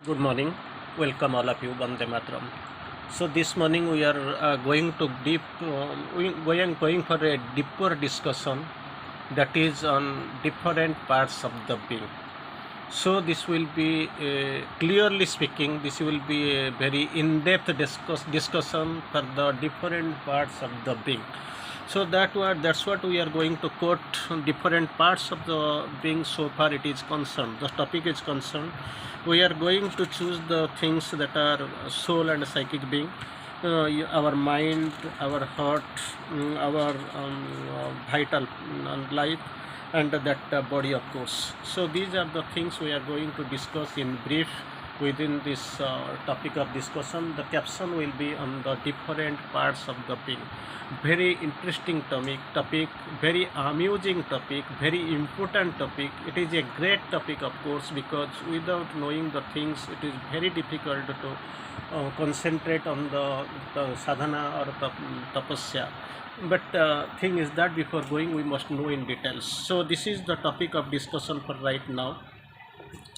Good morning. Welcome all of you. Vande Matram. So this morning we are going for a deeper discussion that is on different parts of the being. So this will be clearly speaking. This will be a very in-depth discussion for the different parts of the being. So that's what we are going to quote different parts of the being so far it is concerned. The topic is concerned. We are going to choose the things that are soul and psychic being, our mind, our heart, our vital life, and that body, of course. So these are the things we are going to discuss in brief within this topic of discussion. The caption will be on the different parts of the being. Very interesting topic, very amusing topic, very important topic. It is a great topic, of course, because without knowing the things it is very difficult to concentrate on the sadhana or the tapasya. But thing is that before going we must know in details. So this is the topic of discussion for right now.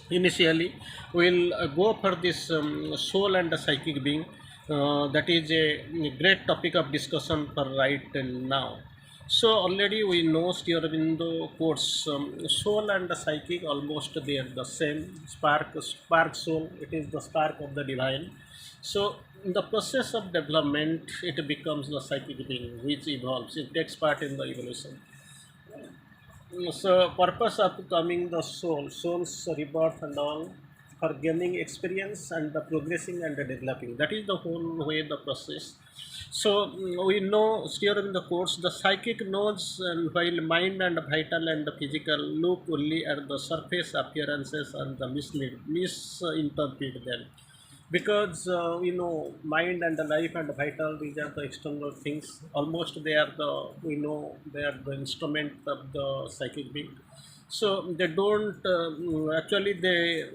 Initially we'll go for this soul and the psychic being. That is a great topic of discussion for right now. So already we know Sri Aurobindo quotes soul and the psychic almost they are the same. Spark soul, it is the spark of the divine. So in the process of development it becomes the psychic being which evolves, it takes part in the evolution. So purpose of becoming the soul's rebirth and all, for gaining experience and the progressing and the developing. That is the whole way the process. So we know still in the course the psychic knows, and while mind and vital and the physical look only at the surface appearances and the misinterpret them, because we know mind and the life and vital, these are the external things, almost they are the, we know they are the instrument of the psychic being. So they don't actually they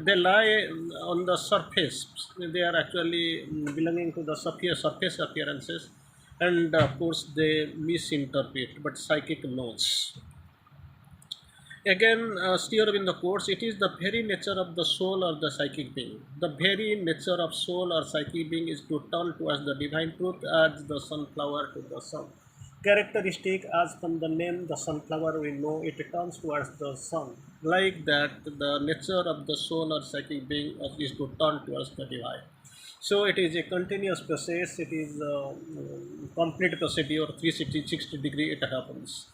they lie on the surface. They are actually belonging to the surface appearances, and of course they misinterpret, but psychic knows. Again, steer in the course, it is the very nature of the soul or the psychic being. The very nature of soul or psychic being is to turn towards the divine truth as the sunflower to the sun. Characteristic as from the name, the sunflower, we know it turns towards the sun. Like that, the nature of the soul or psychic being is to turn towards the divine. So it is a continuous process. It is a complete procedure, 360 degree it happens.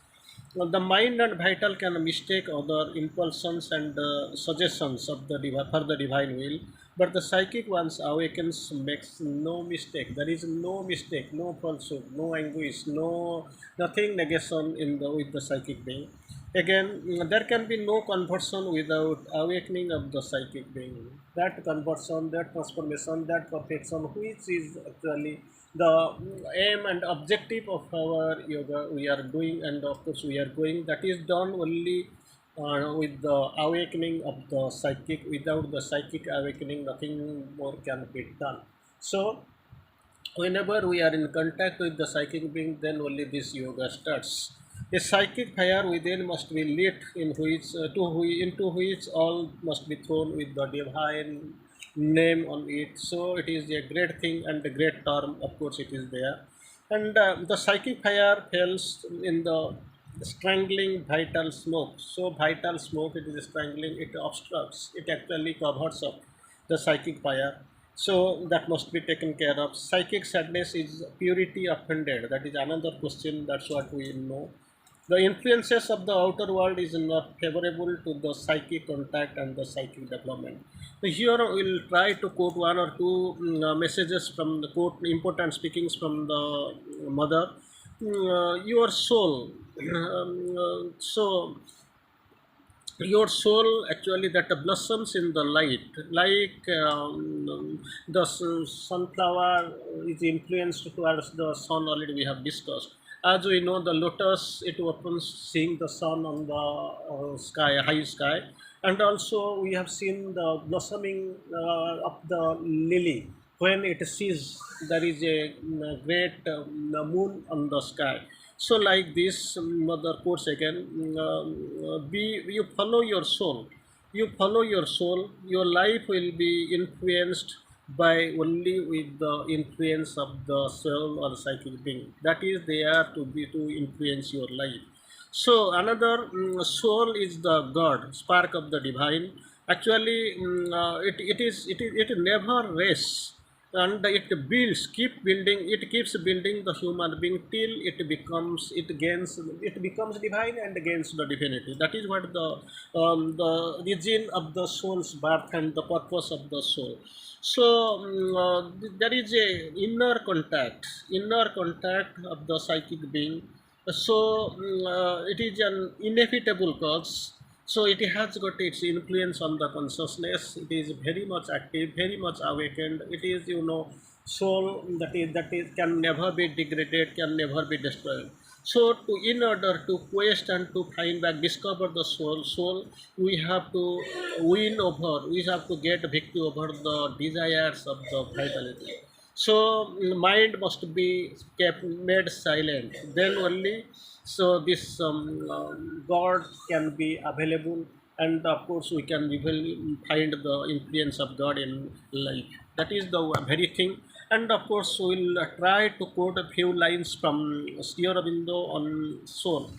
Well, the mind and vital can mistake other impulsions and suggestions of the for the divine will, but the psychic ones awakens makes no mistake. There is no mistake, no falsehood, no anguish, no nothing negation in the with the psychic being. Again, there can be no conversion without awakening of the psychic being. That conversion, that transformation, that perfection, which is actually the aim and objective of our yoga we are doing, and of course we are going, that is done only with the awakening of the psychic. Without the psychic awakening nothing more can be done. So whenever we are in contact with the psychic being, then only this yoga starts. A psychic fire within must be lit, in which into which all must be thrown with the divine name on it. So it is a great thing and a great term. Of course, it is there, and the psychic fire fails in the strangling vital smoke. So vital smoke, it is strangling. It obstructs. It actually covers up the psychic fire. So that must be taken care of. Psychic sadness is purity offended. That is another question. That's what we know. The influences of the outer world is not favorable to the psychic contact and the psychic development. So here we'll try to quote one or two messages from the quote, important speakings from the mother. Your soul. So your soul actually that blossoms in the light, like the sunflower is influenced towards the sun. Already we have discussed. As we know, the lotus, it opens seeing the sun on the sky, high sky, and also we have seen the blossoming of the lily when it sees there is a great moon on the sky. So like this, mother quotes again, be you follow your soul. You follow your soul, your life will be influenced by only with the influence of the soul or psychic being that is there to be to influence your life. So another soul is the god, spark of the divine. Actually it never rests, and it builds keep building, it keeps building the human being till it becomes divine and gains the divinity. That is what the origin of the soul's birth and the purpose of the soul. So there is a inner contact of the psychic being. So it is an inevitable cause. So it has got its influence on the consciousness. It is very much active, very much awakened. It is, soul that is can never be degraded, can never be destroyed. So in order to quest and to find back, discover the soul, we have to we have to get victory over the desires of the vitality. So mind must be kept made silent, then only so this god can be available, and of course we can really find the influence of god in life. That is the very thing. And of course we'll try to quote a few lines from Sri Aurobindo on soul.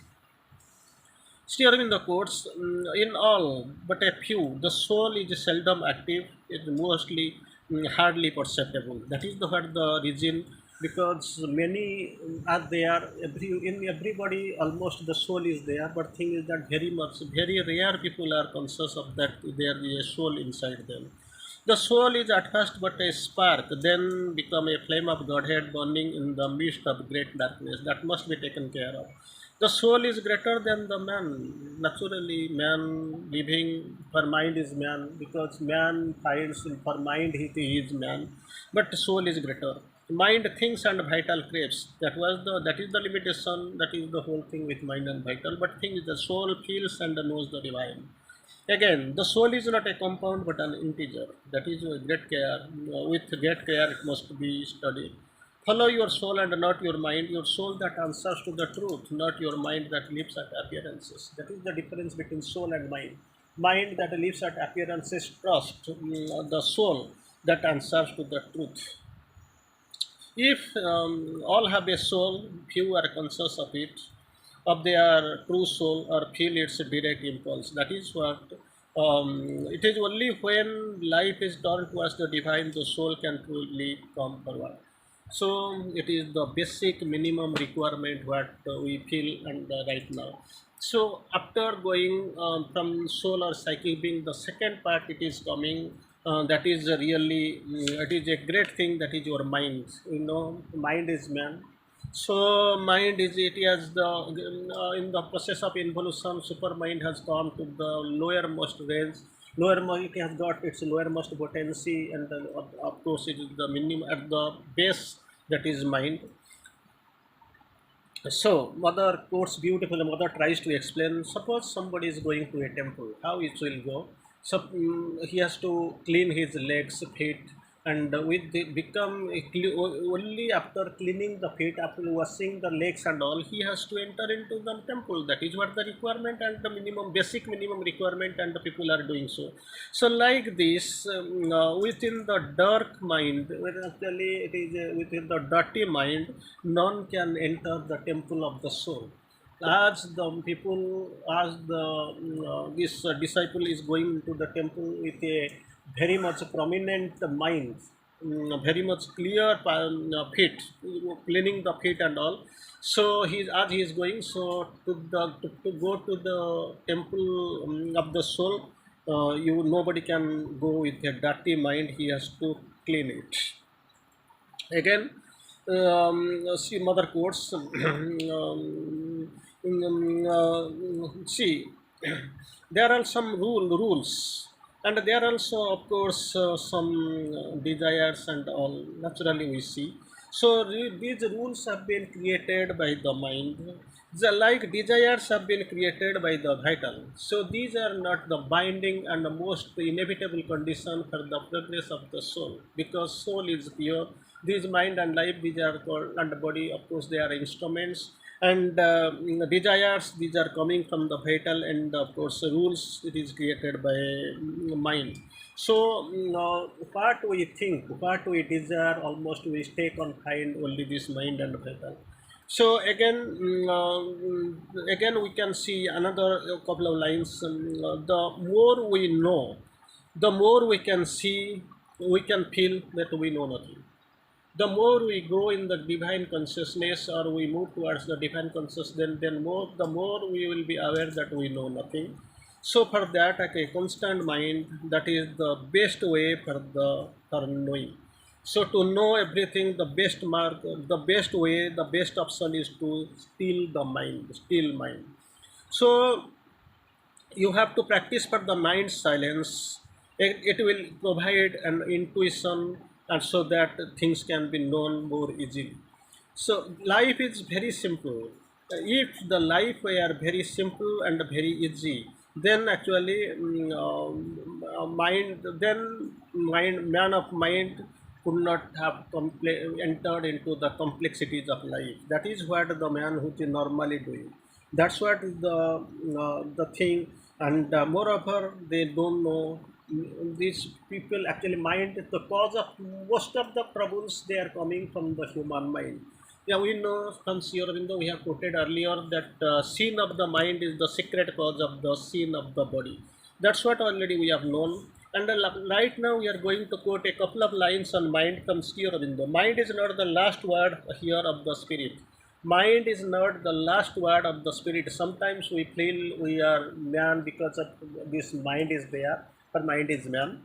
Sri Aurobindo quotes, in all but a few, the soul is seldom active, it is mostly hardly perceptible. That is what the reason, because many are there, in everybody almost the soul is there, but thing is that very rare people are conscious of that there is a soul inside them. The soul is at first but a spark, then become a flame of Godhead burning in the midst of great darkness. That must be taken care of. The soul is greater than the man. Naturally, man living for mind is man, because man finds for mind he is man, but soul is greater. Mind thinks and vital craves. That is the limitation. That is the whole thing with mind and vital. But thing is the soul feels and knows the divine. Again, the soul is not a compound but an integer. That is a great care. With great care, it must be studied. Follow your soul and not your mind. Your soul that answers to the truth, not your mind that lives at appearances. That is the difference between soul and mind. Mind that lives at appearances trust the soul that answers to the truth. If all have a soul, few are conscious of it, of their true soul, or feel its direct impulse. That is what it is only when life is turned towards the divine, the soul can truly come forward. So it is the basic minimum requirement what we feel and right now. So after going from soul or psychic being, the second part it is coming. That is really it is a great thing. That is your mind. Mind is man. So mind is it has the in the process of involution, super mind has come to the lowermost range. It has got its lowermost potency, and then of course it is the minimum at the base. That is mind. So, mother quotes beautiful. Mother tries to explain. Suppose somebody is going to a temple, how it will go. So he has to clean his legs, feet, and with the become only after cleaning the feet, after washing the legs and all, he has to enter into the temple. That is what the requirement and the basic minimum requirement, and the people are doing so. So like this, within the dark mind, when actually it is within the dirty mind, none can enter the temple of the soul. As the people, as the this disciple is going to the temple with a very much prominent mind, very much clear feet, cleaning the feet and all. So as he is going, so to go to the temple of the soul, you nobody can go with a dirty mind. He has to clean it. Again, see mother quotes. See, there are some rules, and there are also, of course, some desires and all. Naturally, we see. So these rules have been created by the mind. Like desires have been created by the vital. So these are not the binding and the most inevitable condition for the progress of the soul, because soul is pure. These mind and life, these are called, and the body, of course, they are instruments. And desires, these are coming from the vital, and of course rules, it is created by mind. So what we think, what we desire, almost we stay confined only this mind and vital. So again, again we can see another couple of lines. The more we know, the more we can see, we can feel that we know nothing. The more we grow in the divine consciousness, or we move towards the divine consciousness, then more, the more we will be aware that we know nothing. So for that, like a constant mind, that is the best way for the for knowing. So to know everything, the best mark, the best way, the best option is to still the mind, still mind. So you have to practice for the mind silence. It will provide an intuition, and so that things can be known more easily. So life is very simple. If the life were very simple and very easy, then actually mind, then mind, man of mind could not have entered into the complexities of life. That is what the man who is normally doing. That's what is the thing. And moreover, they don't know. These people actually mind, the cause of most of the troubles, they are coming from the human mind. Yeah, we know from Sri Aurobindo, we have quoted earlier that sin of the mind is the secret cause of the sin of the body. That's what already we have known. And right now we are going to quote a couple of lines on mind from Sri Aurobindo. Mind is not the last word here of the spirit. Mind is not the last word of the spirit. Sometimes we feel we are man because of this mind is there, but mind is man.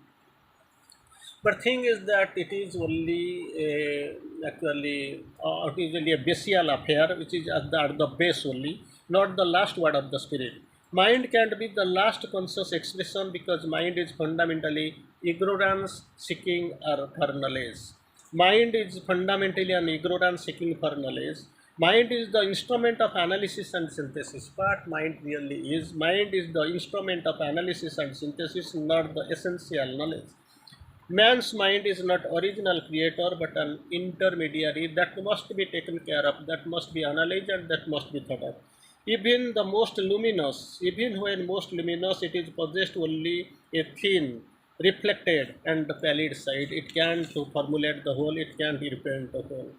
But thing is that it is only actually it is only a bestial affair, which is at the base only, not the last word of the spirit. Mind can't be the last conscious expression, because mind is fundamentally ignorance seeking for knowledge. Mind is fundamentally an ignorance seeking for knowledge. Mind is the instrument of analysis and synthesis. What mind really is, mind is the instrument of analysis and synthesis, not the essential knowledge. Man's mind is not original creator, but an intermediary that must be taken care of, that must be analyzed, and that must be thought of. Even the most luminous, even when most luminous, it is possessed only a thin, reflected, and pallid side. It can to formulate the whole, it can represent the whole.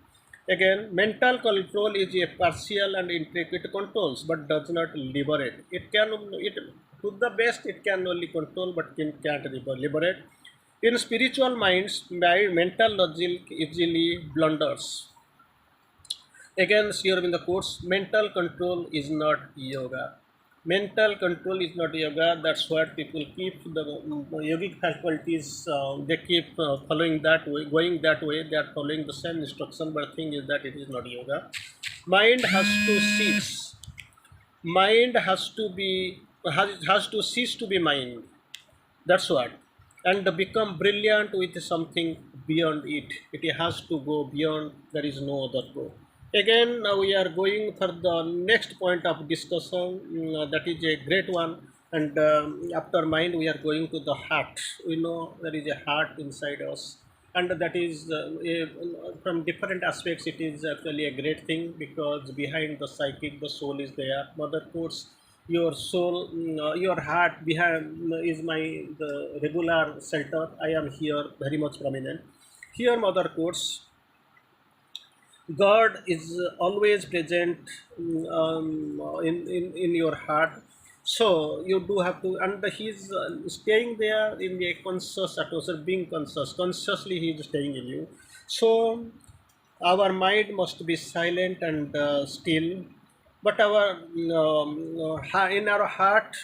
Again, mental control is a partial and intricate controls, but does not liberate. It can, it to the best, it can only control, but can't liberate. In spiritual minds, mental logic easily blunders. Again, here in the quotes, mental control is not yoga. Mental control is not yoga. That's what people keep the yogic faculties. They keep following that way, going that way. They are following the same instruction. But the thing is that it is not yoga. Mind has to cease. Mind has to cease to be mind. That's what. And become brilliant with something beyond it. It has to go beyond, there is no other go. Again, now we are going for the next point of discussion. That is a great one. And after mind, we are going to the heart. We know there is a heart inside us. And that is, from different aspects, it is actually a great thing, because behind the psychic, the soul is there. Mother quotes, your soul, your heart behind is my the regular center. I am here very much prominent. Here Mother quotes, God is always present in your heart. So you do have to, and he's staying there in the conscious atmosphere, being conscious. Consciously, he is staying in you. So our mind must be silent and still, but our in our heart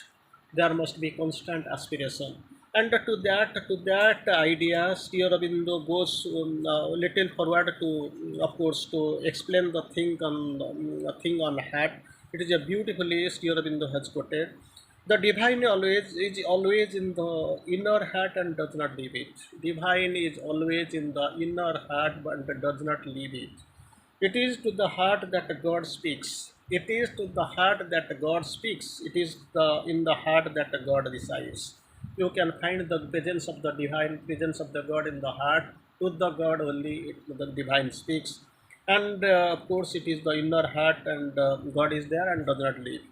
there must be constant aspiration. And to that idea, Sri Aurobindo goes little forward to, of course, to explain the thing on heart. It is a beautifully Sri Aurobindo has quoted, the divine is always in the inner heart and does not leave it. Divine is always in the inner heart but does not leave it. It is to the heart that God speaks. It is to the heart that God speaks. It is in the heart that God resides. You can find the presence of the divine, presence of the God in the heart. To the God only the divine speaks. and of course it is the inner heart, and God is there and does not leave.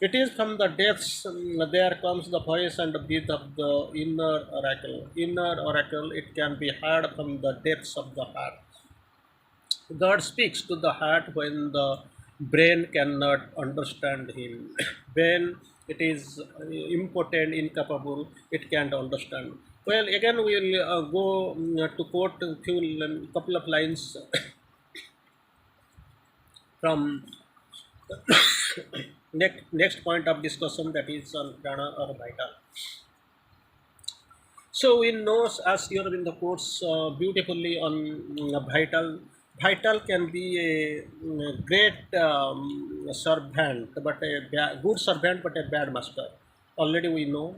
It is from the depths, there comes the voice and the breath of the inner oracle. Inner oracle, it can be heard from the depths of the heart. God speaks to the heart when the brain cannot understand Him. When it is impotent, incapable, it can't understand. Well, again we will go to quote a few couple of lines from next point of discussion, that is on prana or vital. So we know, as you have in the course beautifully on vital. Vital can be a great servant, but good servant, but a bad master. Already we know.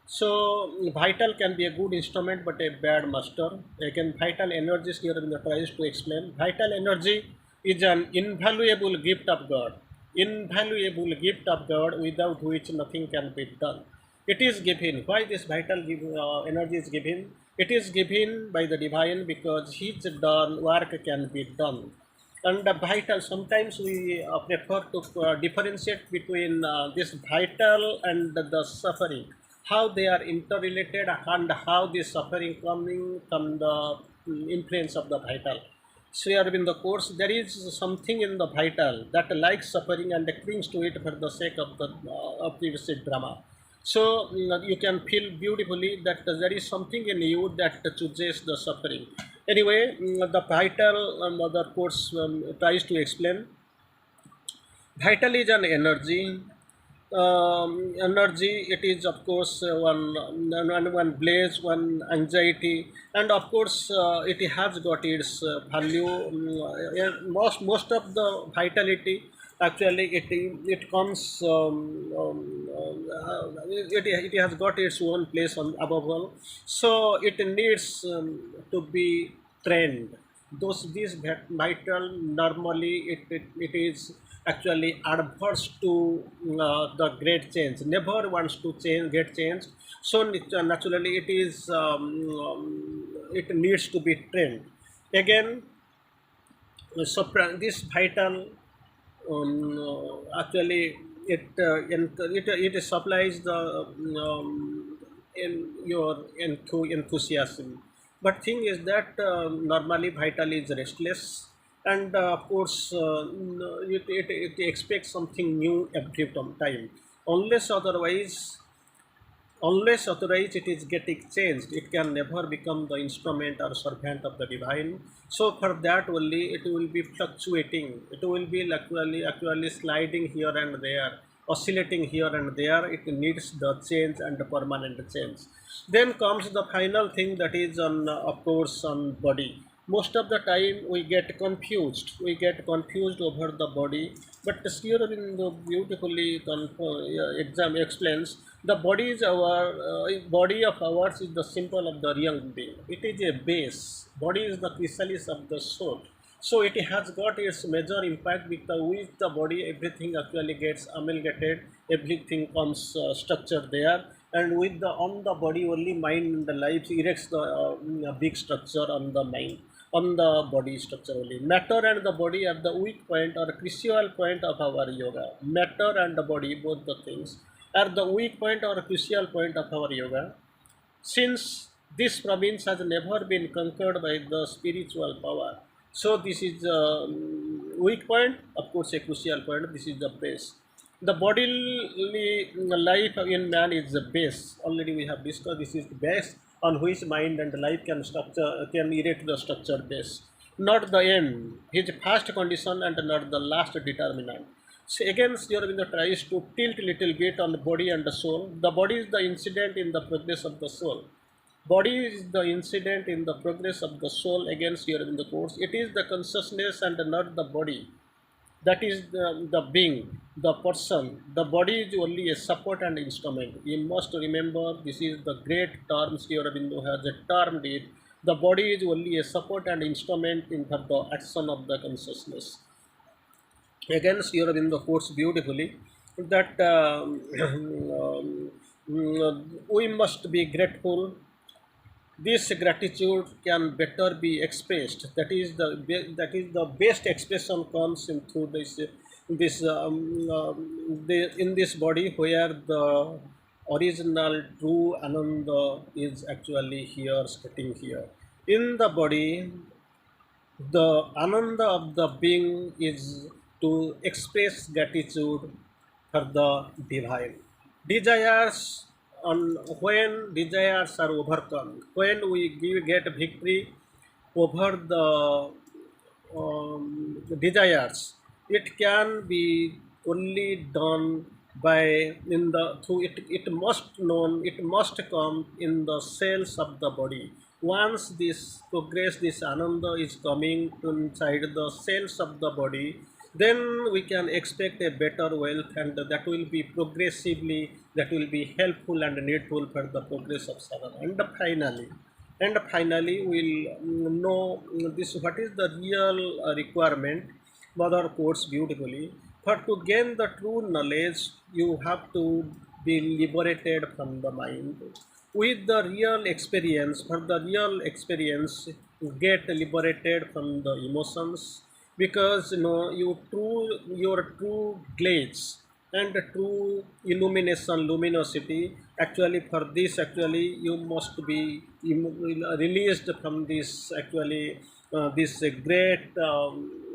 So vital can be a good instrument, but a bad master. Again, vital energy is here in the tries to explain. Vital energy is an invaluable gift of God. Invaluable gift of God, without which nothing can be done. It is given. Why this vital energy is given? It is given by the divine because His done work can be done. And the vital, sometimes we prefer to differentiate between this vital and the suffering, how they are interrelated, and how this suffering coming from the influence of the vital. Sri Aurobindo course, there is something in the vital that likes suffering and clings to it for the sake of the of this drama. So you can feel beautifully that there is something in you that chooses the suffering. Anyway, the vital mother course tries to explain. Vital is an energy. Energy, it is of course one blaze, one anxiety, and of course it has got its value. Most of the vitality, actually it comes it has got its own place on above all, so it needs to be trained. These vital, normally it is actually adverse to the great change, never wants to change, get changed. So naturally it is it needs to be trained. Again, so this vital actually it supplies the in your enthusiasm. But thing is that normally vital is restless, and of course it expects something new every time, unless otherwise unless authorized, it is getting changed. It can never become the instrument or servant of the divine. So for that only it will be fluctuating. It will be actually sliding here and there, oscillating here and there. It needs the change and the permanent change. Then comes the final thing, that is on of course on body. Most of the time we get confused over the body, but Sri Aurobindo beautifully explains the body is our body of ours is the symbol of the real being. It is a base. Body is the chrysalis of the soul. So it has got its major impact with the body. Everything actually gets amalgamated. Everything comes structured there, and with the on the body only mind and the life erects the big structure on the mind, on the body structure only. Matter and the body are the weak point or crucial point of our yoga. Matter and the body, both the things, are the weak point or crucial point of our yoga. Since this province has never been conquered by the spiritual power, so this is a weak point, of course a crucial point. This is the base. The bodily life in man is the base. Already we have discussed, this is the base on which mind and life can erect the structured base, not the end. His first condition and not the last determinant. So again, Sri Aurobindo tries to tilt little bit on the body and the soul. The body is the incident in the progress of the soul. Body is the incident in the progress of the soul. Again, Sri Aurobindo quotes, it is the consciousness and not the body that is the being, the person. The body is only a support and instrument. You must remember, this is the great term Sri Aurobindo has termed it. The body is only a support and instrument in the action of the consciousness. Again, Sri Aurobindo quotes beautifully that we must be grateful This gratitude can better be expressed. That is the best expression comes in through this in this body where the original true Ananda is actually here, sitting here. In the body, the Ananda of the being is to express gratitude for the divine. Desires, on when desires are overcome, when we get victory over the desires, it can be only done by in the through it. It must known. It must come in the cells of the body. Once this progress, this ananda is coming inside the cells of the body, then we can expect a better wealth, and that will be progressively, that will be helpful and needful for the progress of sadhana. And finally we'll know this what is the real requirement. Mother quotes beautifully, for to gain the true knowledge you have to be liberated from the mind. With the real experience, for the real experience, you get liberated from the emotions, because your true glaze and true illumination, luminosity, actually for this actually you must be released from this actually this great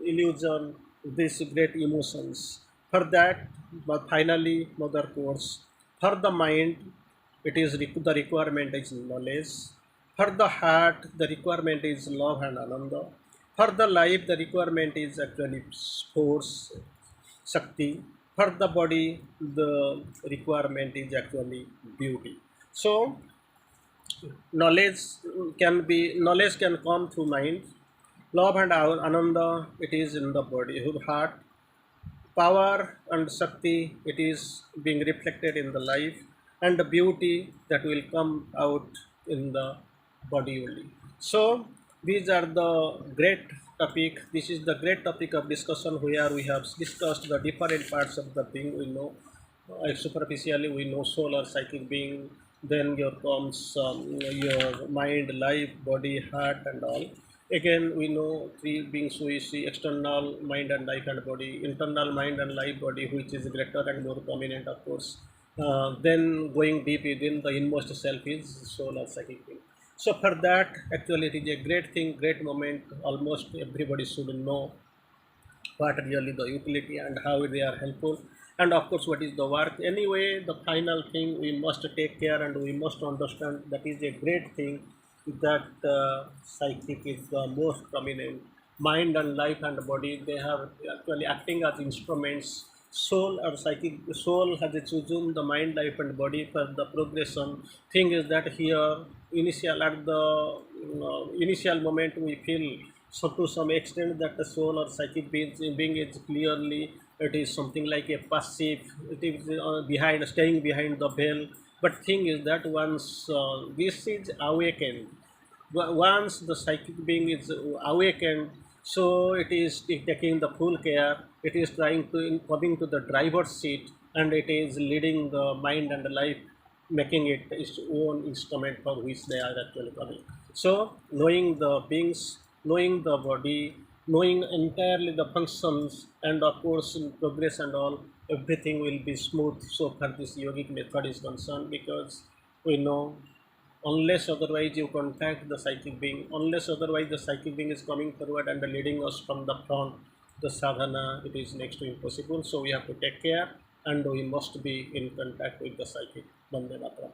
illusion, these great emotions. For that, but finally mother quotes, for the mind it is the requirement is knowledge. For the heart, the requirement is love and ananda. For the life, the requirement is actually force, shakti. For the body, the requirement is actually beauty. So knowledge can come through mind. Love and ananda, it is in the body, heart. Power and Shakti, it is being reflected in the life, and the beauty that will come out in the body only. So these are the great topic. This is the great topic of discussion where we have discussed the different parts of the being. We know superficially we know soul or psychic being, then your comes your mind, life, body, heart, and all. Again, we know three beings we see: external mind and life and body, internal mind and life body, which is greater and more prominent, of course. Then going deep within, the inmost self is soul or psychic being. So for that, actually, it is a great thing, great moment. Almost everybody should know what really the utility and how they are helpful, and of course what is the work. Anyway, the final thing we must take care and we must understand, that is a great thing, that psychic is the most prominent. Mind and life and body, they are actually acting as instruments. Soul or psychic, soul has chosen the mind, life, and body for the progression. Thing is that here, initial at the initial moment we feel, so to some extent, that the soul or psychic being is clearly, it is something like a passive, it is behind, staying behind the veil. But thing is that once this is awakened, once the psychic being is awakened, so it is taking the full care. It is trying to coming to the driver's seat, and it is leading the mind and the life, making it its own instrument for which they are actually coming. So knowing the beings, knowing the body, knowing entirely the functions, and of course in progress and all, everything will be smooth. So far this yogic method is concerned, because we know, unless otherwise you contact the psychic being, unless otherwise the psychic being is coming forward and leading us from the front, the sadhana, it is next to impossible. So we have to take care, and we must be in contact with the psychic. Bande Mataram.